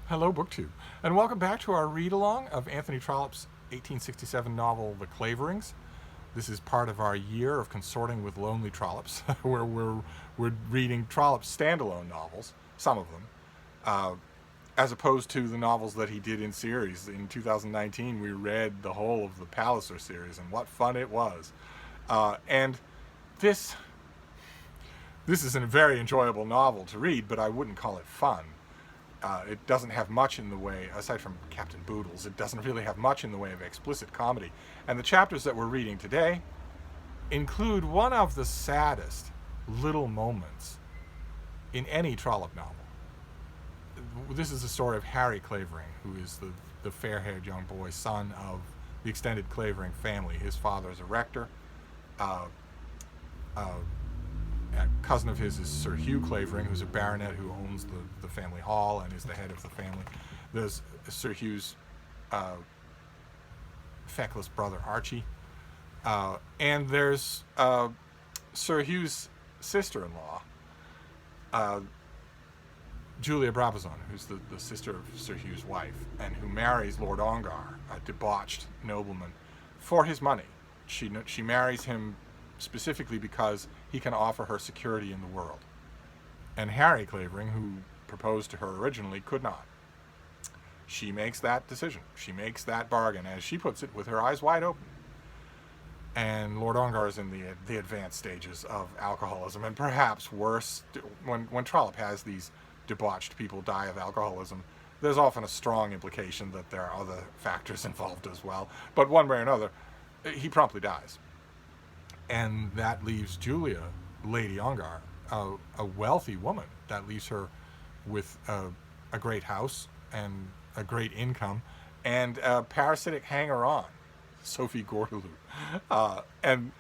Hello, BookTube, and welcome back to our read-along of Anthony Trollope's 1867 novel, The Claverings. This is part of our year of consorting with Lonely Trollops, where we're reading Trollope's standalone novels, some of them, as opposed to the novels that he did in series. In 2019, we read the whole of the Palliser series, and what fun it was. And this is a very enjoyable novel to read, but I wouldn't call it fun. It doesn't have much in the way, aside from Captain Boodles, it doesn't really have much in the way of explicit comedy. And the chapters that we're reading today include one of the saddest little moments in any Trollope novel. This is the story of Harry Clavering, who is the fair-haired young boy, son of the extended Clavering family. His father is a rector. A cousin of his is Sir Hugh Clavering, who's a baronet who owns the family hall and is the head of the family. There's Sir Hugh's feckless brother Archie. And there's Sir Hugh's sister-in-law, Julia Brabazon, who's the sister of Sir Hugh's wife, and who marries Lord Ongar, a debauched nobleman, for his money. She marries him specifically because he can offer her security in the world. And Harry Clavering, who proposed to her originally, could not. She makes that decision. She makes that bargain, as she puts it, with her eyes wide open. And Lord Ongar is in the advanced stages of alcoholism, and perhaps worse, when Trollope has these debauched people die of alcoholism, there's often a strong implication that there are other factors involved as well. But one way or another, he promptly dies. And that leaves Julia, Lady Ongar, a wealthy woman. That leaves her with a great house and a great income and a parasitic hanger-on, Sophie Gordeloup. And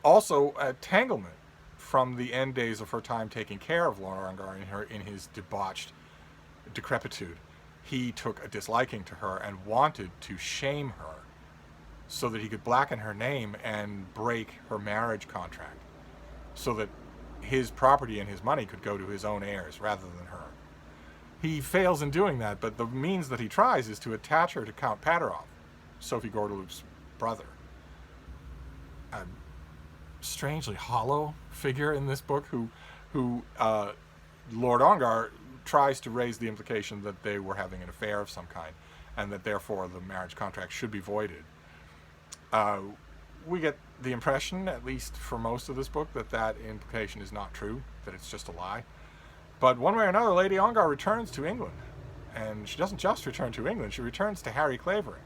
also a tanglement from the end days of her time taking care of Lord Ongar in his debauched decrepitude. He took a disliking to her and wanted to shame her so that he could blacken her name and break her marriage contract, so that his property and his money could go to his own heirs rather than her. He fails in doing that, but the means that he tries is to attach her to Count Pateroff, Sophie Gordeloup's brother. A strangely hollow figure in this book who Lord Ongar tries to raise the implication that they were having an affair of some kind, and that therefore the marriage contract should be voided. We get the impression, at least for most of this book, that implication is not true, that it's just a lie. But one way or another, Lady Ongar returns to England. And she doesn't just return to England, she returns to Harry Clavering,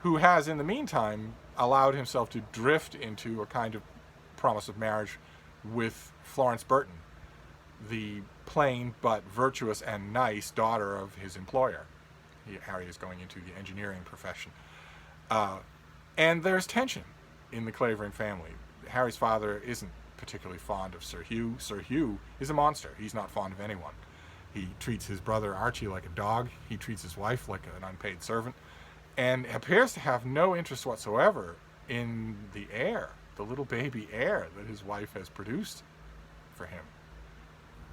who has, in the meantime, allowed himself to drift into a kind of promise of marriage with Florence Burton, the plain but virtuous and nice daughter of his employer. Harry is going into the engineering profession. And there's tension in the Clavering family. Harry's father isn't particularly fond of Sir Hugh. Sir Hugh is a monster. He's not fond of anyone. He treats his brother Archie like a dog. He treats his wife like an unpaid servant, and appears to have no interest whatsoever in the heir, the little baby heir that his wife has produced for him.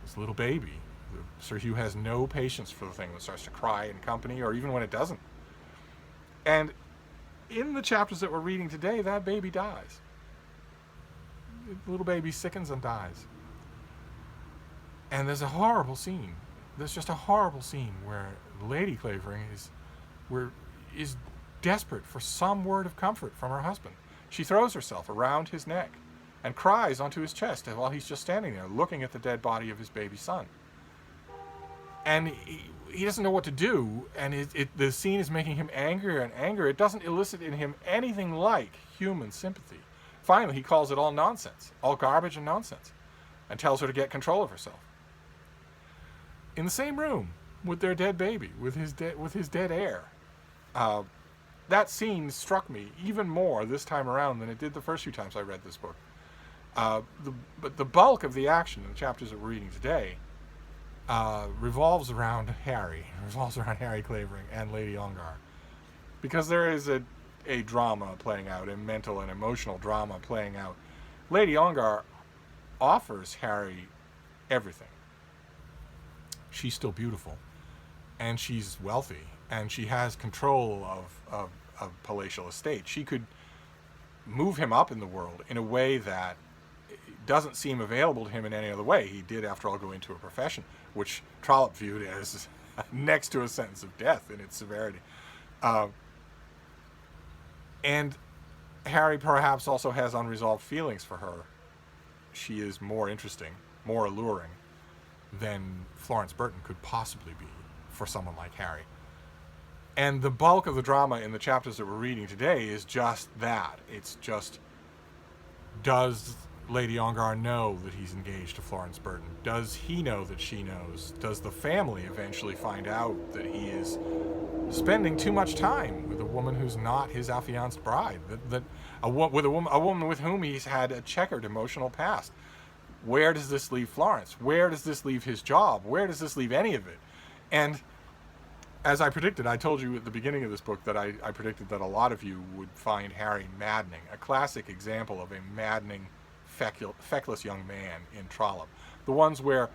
This little baby. Sir Hugh has no patience for the thing that starts to cry in company, or even when it doesn't. And in the chapters that we're reading today, that baby dies. The little baby sickens and dies. And there's a horrible scene. There's just a horrible scene where Lady Clavering is desperate for some word of comfort from her husband. She throws herself around his neck and cries onto his chest while he's just standing there looking at the dead body of his baby son. And he doesn't know what to do, and the scene is making him angrier and angrier. It doesn't elicit in him anything like human sympathy. Finally, he calls it all nonsense, all garbage and nonsense, and tells her to get control of herself. In the same room with their dead baby, with his dead heir. That scene struck me even more this time around than it did the first few times I read this book. But the bulk of the action in the chapters that we're reading today revolves around Harry Clavering and Lady Ongar, because there is a drama playing out, a mental and emotional drama playing out. Lady Ongar offers Harry everything. She's still beautiful, and she's wealthy, and she has control of palatial estate. She could move him up in the world in a way that doesn't seem available to him in any other way. He did, after all, go into a profession which Trollope viewed as next to a sentence of death in its severity. And Harry perhaps also has unresolved feelings for her. She is more interesting, more alluring than Florence Burton could possibly be for someone like Harry. And the bulk of the drama in the chapters that we're reading today is just that. It's just, does Lady Ongar know that he's engaged to Florence Burton? Does he know that she knows? Does the family eventually find out that he is spending too much time with a woman who's not his affianced bride? A woman with whom he's had a checkered emotional past. Where does this leave Florence? Where does this leave his job? Where does this leave any of it? And as I predicted, I told you at the beginning of this book that I predicted that a lot of you would find Harry maddening. A classic example of a maddening, feckless young man in Trollope. The ones where,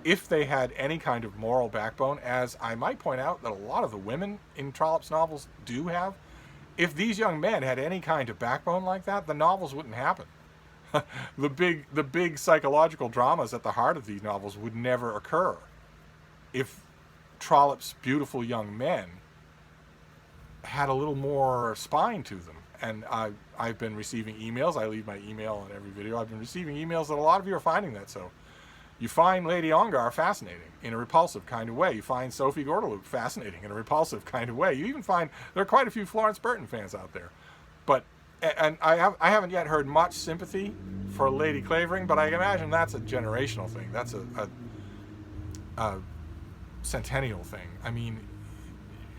if they had any kind of moral backbone, as I might point out that a lot of the women in Trollope's novels do have, if these young men had any kind of backbone like that, the novels wouldn't happen. The big psychological dramas at the heart of these novels would never occur if Trollope's beautiful young men had a little more spine to them. And I've been receiving emails. I leave my email on every video. I've been receiving emails that a lot of you are finding that so. You find Lady Ongar fascinating in a repulsive kind of way. You find Sophie Gordeloup fascinating in a repulsive kind of way. You even find there are quite a few Florence Burton fans out there. But, and I haven't yet heard much sympathy for Lady Clavering, but I imagine that's a generational thing. That's a centennial thing. I mean,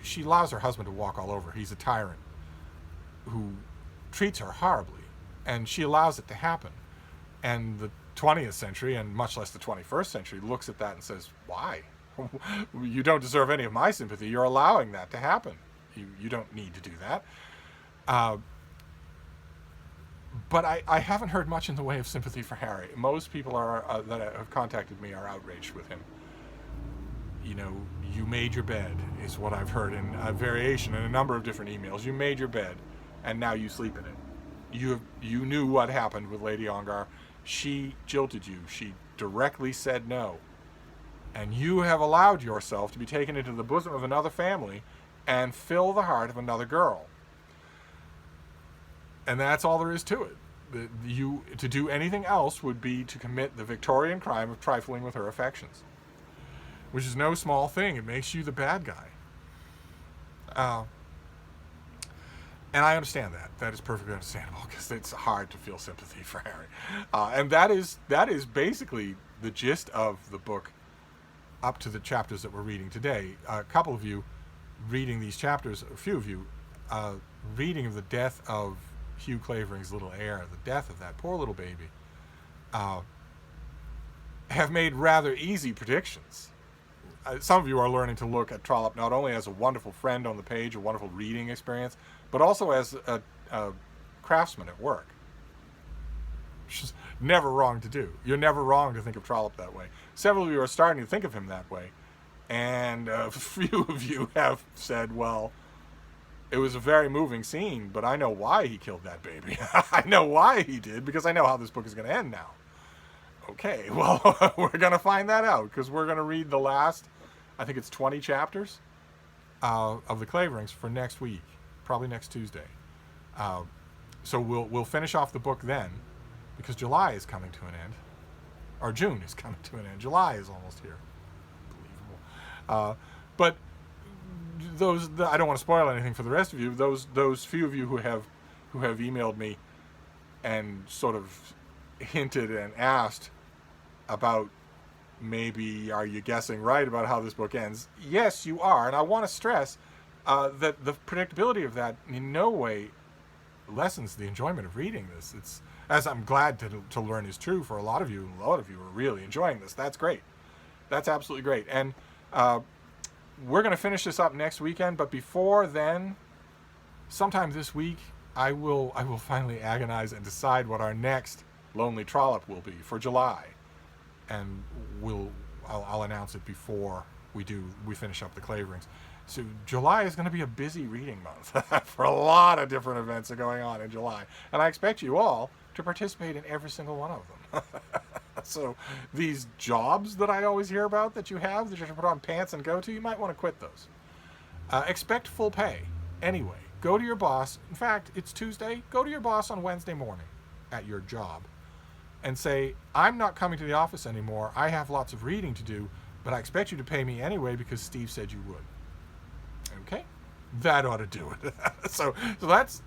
she allows her husband to walk all over. He's a tyrant who treats her horribly, and she allows it to happen. And the 20th century, and much less the 21st century, looks at that and says, why? You don't deserve any of my sympathy. You're allowing that to happen. You don't need to do that. But I haven't heard much in the way of sympathy for Harry. Most people that have contacted me are outraged with him. You know, you made your bed, is what I've heard in a variation in a number of different emails. You made your bed, and now you sleep in it. You knew what happened with Lady Ongar. She jilted you. She directly said no. And you have allowed yourself to be taken into the bosom of another family and fill the heart of another girl. And that's all there is to it. To do anything else would be to commit the Victorian crime of trifling with her affections, which is no small thing. It makes you the bad guy. And I understand that. That is perfectly understandable, because it's hard to feel sympathy for Harry. And that is basically the gist of the book up to the chapters that we're reading today. A couple of you reading these chapters, a few of you, reading of the death of Hugh Clavering's little heir, the death of that poor little baby, have made rather easy predictions. Some of you are learning to look at Trollope not only as a wonderful friend on the page, a wonderful reading experience, but also as a craftsman at work. Which is never wrong to do. You're never wrong to think of Trollope that way. Several of you are starting to think of him that way. And a few of you have said, well, it was a very moving scene, but I know why he killed that baby. I know why he did, because I know how this book is going to end now. Okay, well, we're going to find that out, because we're going to read the last, I think it's 20 chapters of the Claverings for next week, probably next Tuesday. So we'll finish off the book then, because July is coming to an end, or June is coming to an end. July is almost here. Unbelievable. But I don't want to spoil anything for the rest of you. Those few of you who have emailed me and sort of hinted and asked about, maybe are you guessing right about how this book ends? Yes, you are, and I want to stress that the predictability of that in no way lessens the enjoyment of reading this. It's, as I'm glad to learn is true for a lot of you. A lot of you are really enjoying this. That's great. That's absolutely great. And we're going to finish this up next weekend, but before then, sometime this week, I will finally agonize and decide what our next Lonely Trollope will be for July, and I'll announce it before we finish up the Claverings. So July is going to be a busy reading month for a lot of different events that are going on in July. And I expect you all to participate in every single one of them. So these jobs that I always hear about that you have, that you have to put on pants and go to, you might want to quit those. Expect full pay. Anyway, go to your boss. In fact, it's Tuesday. Go to your boss on Wednesday morning at your job and say, I'm not coming to the office anymore. I have lots of reading to do, but I expect you to pay me anyway because Steve said you would. Okay? That ought to do it. So that's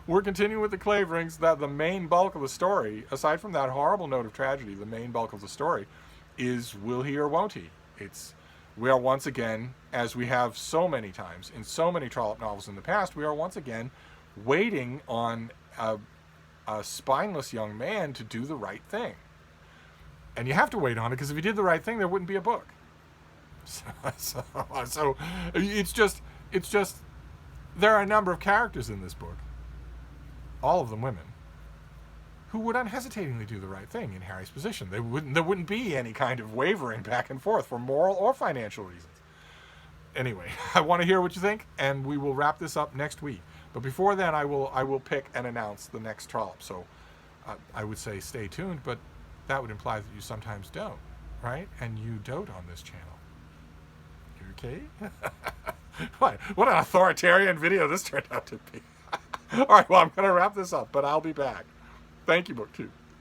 we're continuing with the Claverings. That the main bulk of the story, aside from that horrible note of tragedy, the main bulk of the story is will he or won't he? We are once again, as we have so many times in so many Trollope novels in the past, we are once again waiting on a spineless young man to do the right thing. And you have to wait on it because if he did the right thing, there wouldn't be a book. So it's just there are a number of characters in this book, all of them women, who would unhesitatingly do the right thing in Harry's position. There wouldn't be any kind of wavering back and forth for moral or financial reasons. Anyway, I want to hear what you think, and we will wrap this up next week. But before then, I will pick and announce the next Trollope. So I would say stay tuned, but that would imply that you sometimes don't, right? And you dote on this channel. Okay? What an authoritarian video this turned out to be. All right, well, I'm going to wrap this up, but I'll be back. Thank you, BookTube.